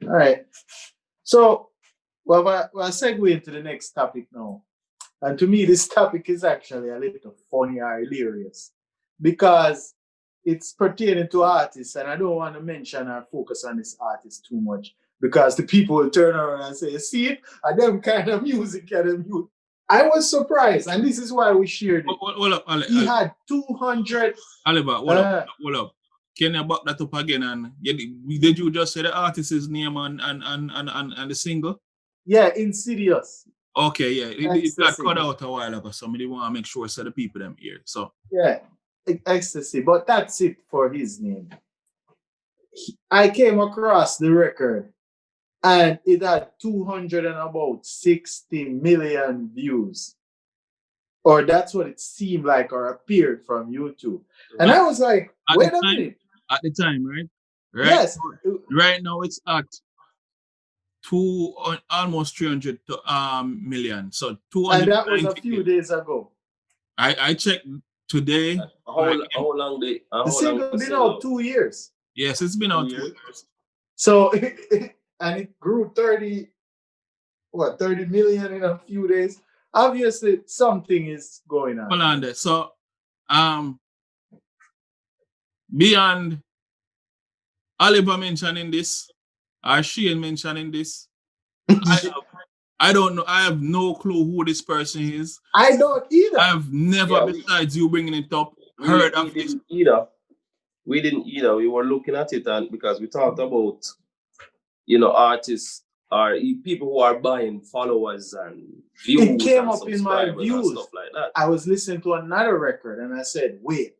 All right. So we'll segue into the next topic now. And to me, this topic is actually a little funny or hilarious because it's pertaining to artists, and I don't want to mention or focus on this artist too much because the people will turn around and say, see it? And them kind of music and them youth. I was surprised, and this is why we shared it. Hold up, he had 200. Oliver, hold up. Can you back that up again? And did you just say the artist's name and the single? Yeah, Insidious. Okay, yeah. It got cut out a while ago. Somebody want to make sure so the people them here. So yeah, Ecstasy. But that's it for his name. I came across the record and it had 260 million views. Or that's what it seemed like or appeared from YouTube. And I was like, wait a minute. At the time, right? Yes. Right now it's at almost 300 million. So 200. And that was a few days ago. I checked today. How long they? The single been out 2 years. Yes, it's been out 2 years. So and it grew 30 million in a few days. Obviously, something is going on. Hold on there. So, beyond Oliver mentioning this, or Shane mentioning this, I don't know. I have no clue who this person is. I don't either. I've never, besides you bringing it up, heard of this. We didn't either. We were looking at it, and because we talked about, artists or people who are buying followers and views. It came up in my views. And stuff like that. I was listening to another record and I said, wait,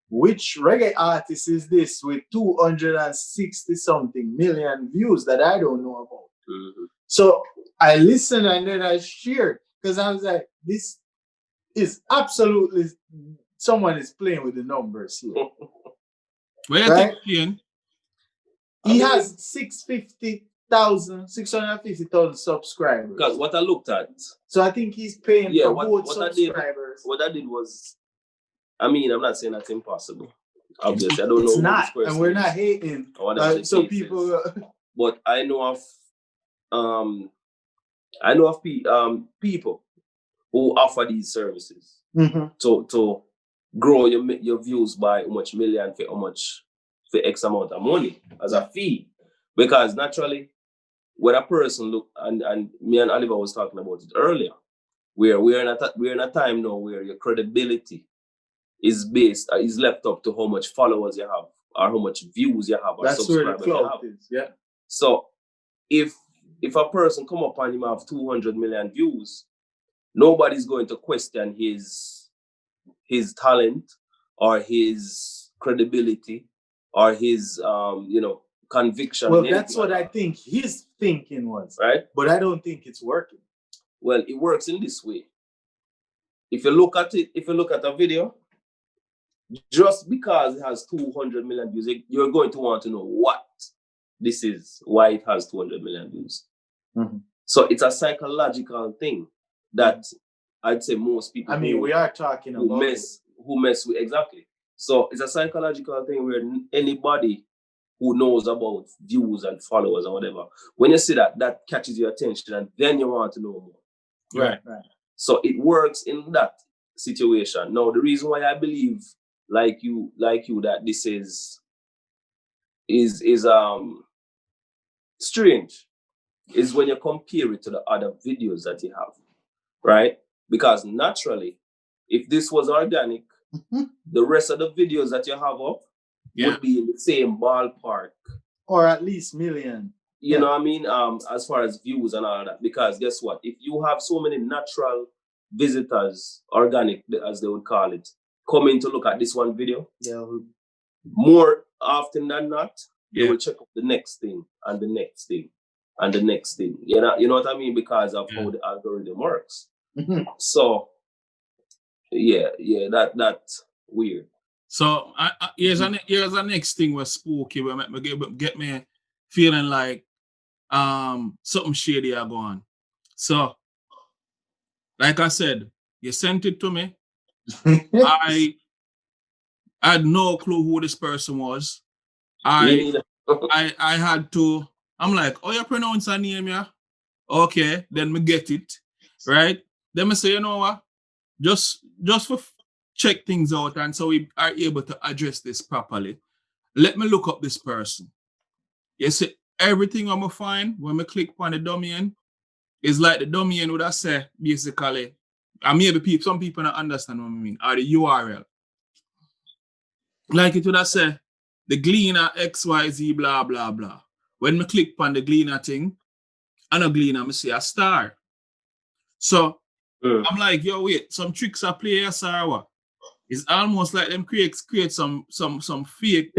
which reggae artist is this with 260 something million views that I don't know about? Mm-hmm. So I listened and then I shared because I was like, this is absolutely, someone is playing with the numbers here. Where right? He has 650,000 subscribers. Because what I looked at. So I think he's paying for both subscribers. What I did was, I'm not saying that's impossible. Obviously, I don't know. It's not, and we're not hating. So people. But I know of people who offer these services to grow your views by how much million for X amount of money as a fee. Because naturally, when a person look, and me and Oliver was talking about it earlier, where we're in a time now where your credibility is left up to how much followers you have or how much views you have or that's subscribers where the clout is, yeah. So if a person come up and him have 200 million views, nobody's going to question his talent or his credibility or his conviction. Well, that's what I think his thinking was. Right. But I don't think it's working. Well, it works in this way. If you look at a video, just because it has 200 million views, you're going to want to know what this is, why it has 200 million views. Mm-hmm. So it's a psychological thing that I'd say most people. We are talking about who mess with exactly. So it's a psychological thing where anybody who knows about views and followers or whatever, when you see that catches your attention and then you want to know more. Right. So it works in that situation. Now, the reason why I believe, like you, that this is strange is when you compare it to the other videos that you have, right? Because naturally, if this was organic, the rest of the videos that you have up would be in the same ballpark. Or at least million. You know what I mean? As far as views and all that. Because guess what? If you have so many natural visitors, organic, as they would call it, coming to look at this one video, more often than not, they will check up the next thing and the next thing and the next thing. You know what I mean? Because of how the algorithm works. Mm-hmm. So, that's weird. So here's the next thing was spooky. Get me feeling like something shady are going. So, like I said, you sent it to me. I had no clue who this person was. I had to I'm like, oh, you pronounce her name, yeah? Okay, then me get it, right? Then me say, you know what? Just for check things out, and so we are able to address this properly. Let me look up this person. You see, everything I'm gonna find when I click on the domain is like the domain would I say basically, and maybe some people don't understand what I mean, or the URL. Like it would I say the Gleaner XYZ blah blah blah. When I click on the Gleaner thing, and a Gleaner, I see a star. So I'm like, yo, wait, some tricks are play yes or what? It's almost like them create some fake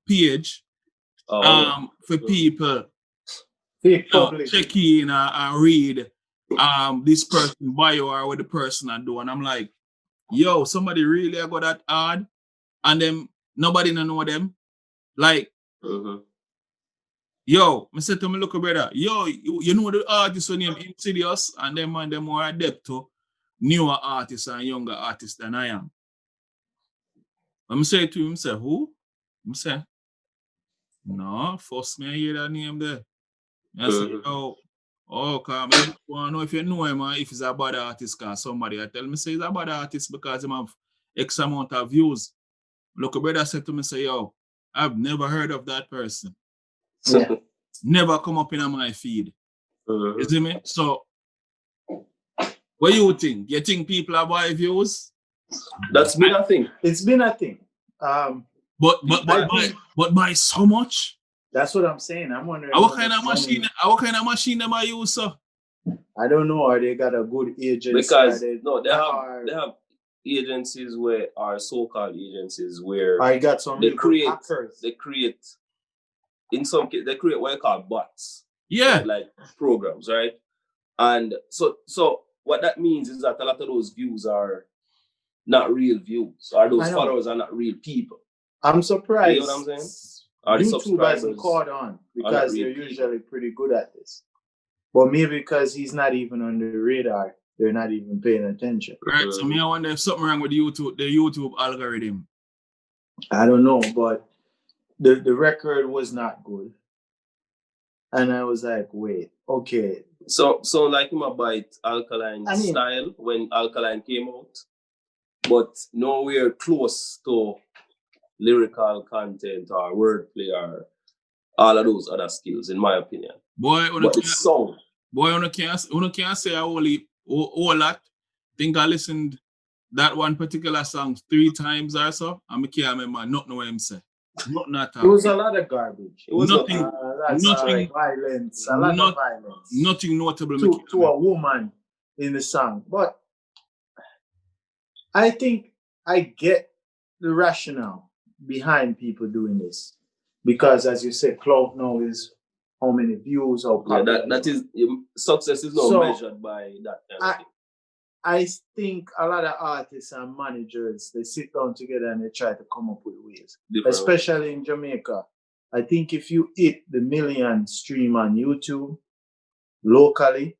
page for people check in and read this person bio or what the person I do. And I'm like, yo, somebody really got that hard and them nobody know them. Like yo, I said to me, look brother, yo, you know the artist name Insidious and them and them more adept to newer artists and younger artists than I am. I'm say to him, say, who? I say, no, first me I hear that name there. I say, come I want to know if you know him or if he's a bad artist or somebody. I tell me say he's a bad artist because he have X amount of views. Look, a brother said to me, say, yo, I've never heard of that person. Yeah. Never come up in my feed. You see me? So, what you think? You think people are buy views? That's been a thing. It's been a thing. But by so much? That's what I'm saying. I'm wondering what kind of machine them I use, sir? I don't know. Or they got a good agency? Because they have agencies where are so-called agencies where I got some they create in some cases they create what I call bots. Yeah. Right? Like programs, right? And so what that means is that a lot of those views are not real views, or those followers are not real people. I'm surprised. You know what I'm saying? YouTube hasn't caught on because they're usually pretty good at this. But maybe because he's not even on the radar, they're not even paying attention. Right. So me I wonder if something wrong with the YouTube algorithm. I don't know, but the record was not good. And I was like, wait, okay. So like him about Alkaline style when Alkaline came out, but nowhere close to lyrical content or wordplay or all of those other skills, in my opinion. Boy, you can't say a whole lot. Think I listened that one particular song 3 times or so, and I can't remember nothing what him say. Nothing at all. It was a lot of garbage. It was nothing violence, a lot of violence. Nothing notable to a woman in the song. But I think I get the rationale behind people doing this. Because as you said, clout now is how many views, how popular. That is success is not measured by that kind of thing. I think a lot of artists and managers, they sit down together and they try to come up with ways. Especially in Jamaica. I think if you hit the 1 million stream on YouTube locally,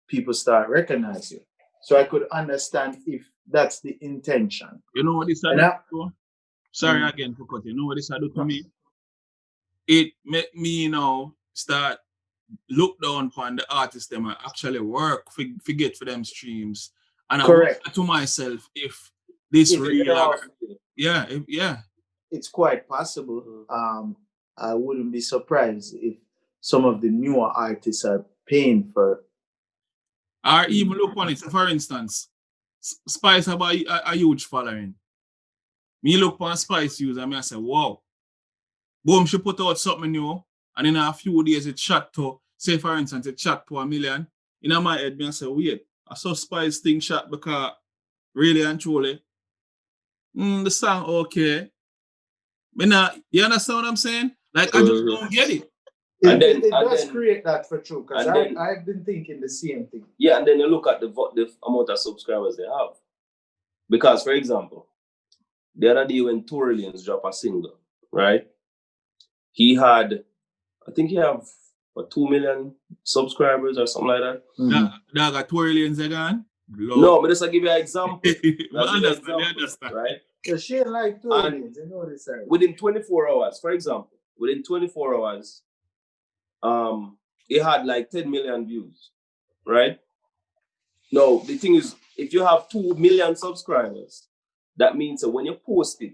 people start recognizing you. So I could understand if that's the intention. You know what this I do? Sorry again for cutting. You know what this I do to me? It make me start look down upon the artists them I actually work forget for them streams. And correct. I wonder to myself if this real yeah. It's quite possible. I wouldn't be surprised if some of the newer artists are paying for. Or even look on it. For instance, Spice have a huge following. Me look on Spice user and I say, wow. Boom, she put out something new, and in a few days it shot to, say for instance, it shot to 1 million. In my head, I say, wait, I saw Spice thing shot because really and truly, the song okay. You understand what I'm saying? Like, I just don't get it. It does create that for true, because I've been thinking the same thing. Yeah, and then you look at the amount of subscribers they have. Because, for example, the other day when Torlians dropped a single, right? He had, I think he have 2 million subscribers or something like that. That got Torlians again? No, but just to give you an example. understand. Right? So she like Torlians, you know this. Within 24 hours, for example, within 24 hours, it had like 10 million views, right? Now, the thing is, if you have 2 million subscribers, that means that when you post it,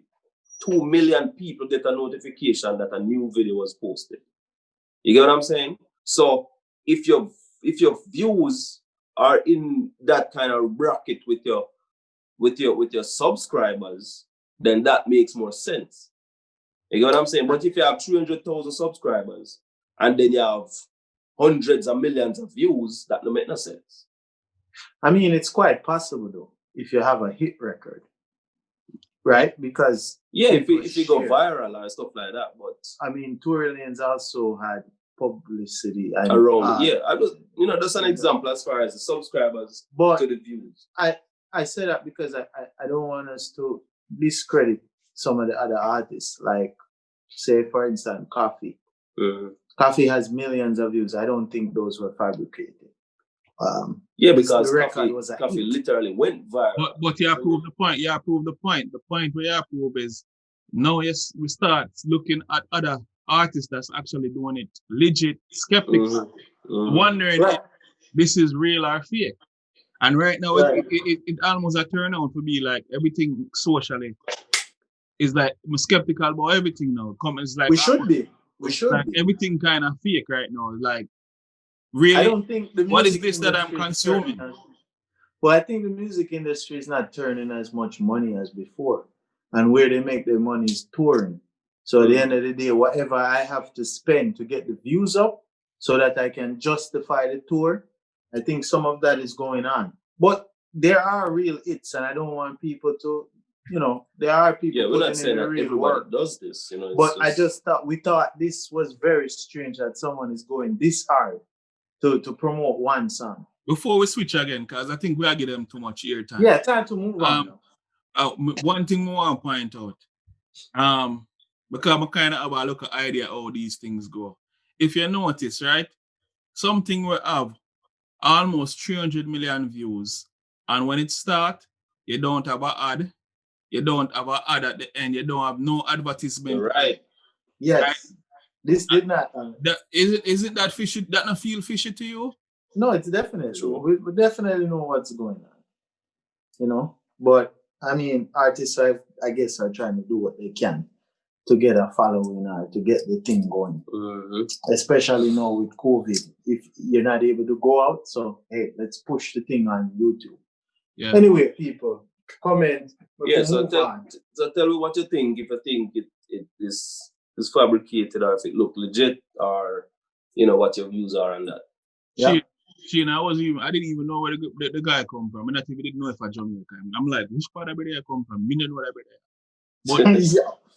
2 million people get a notification that a new video was posted. You get what I'm saying? So if your views are in that kind of bracket with your subscribers, then that makes more sense. You get what I'm saying? But if you have 300,000 subscribers and then you have hundreds of millions of views, that don't make no sense. I mean, it's quite possible though, if you have a hit record, right? Because if you go viral and stuff like that, but I mean, Tory Lanez also had publicity around. I was, that's an example as far as the subscribers to the views. I say that because I don't want us to discredit some of the other artists, like say for instance, Coffee. Coffee has millions of views. I don't think those were fabricated. Because the record was a Coffee hit. literally went viral. But you approve the point. You approve the point. The point where you approve is now we start looking at other artists that's actually doing it legit, skeptics, wondering if this is real or fake. And right now, it almost a turn out to be like everything socially is like I'm skeptical about everything now. It's like we should be. Everything kind of fake right now. Like, really, I don't think the music what is this that I'm consuming? Well, I think the music industry is not turning as much money as before. And where they make their money is touring. So at the end of the day, whatever I have to spend to get the views up so that I can justify the tour, I think some of that is going on. But there are real hits, and I don't want people to, there are people we're not saying that everybody work. does this, But I just thought this was very strange that someone is going this hard to promote one song. Before we switch again, because I think we are giving them too much airtime. Yeah, time to move on. One thing I want to point out, because I kind of have a look at idea how these things go. If you notice, right, something will have almost 300 million views, and when it starts, you don't have an ad, you don't have an ad at the end, you don't have no advertisement. Right. Yes. Right? This did not. Isn't that fishy? That not feel fishy to you? No, it's definitely true. We definitely know what's going on. But I mean, artists, I guess, are trying to do what they can to get a following or to get the thing going. Especially now with COVID, if you're not able to go out, so hey, let's push the thing on YouTube. Yeah. Anyway, people, comment. So tell me what you think. If you think it is fabricated, or if it look legit, or what your views are on that. Yeah. I didn't even know where the guy come from. I not even didn't know if I Jamaican. I'm like, which part of it I come from? Me didn't know where I there. But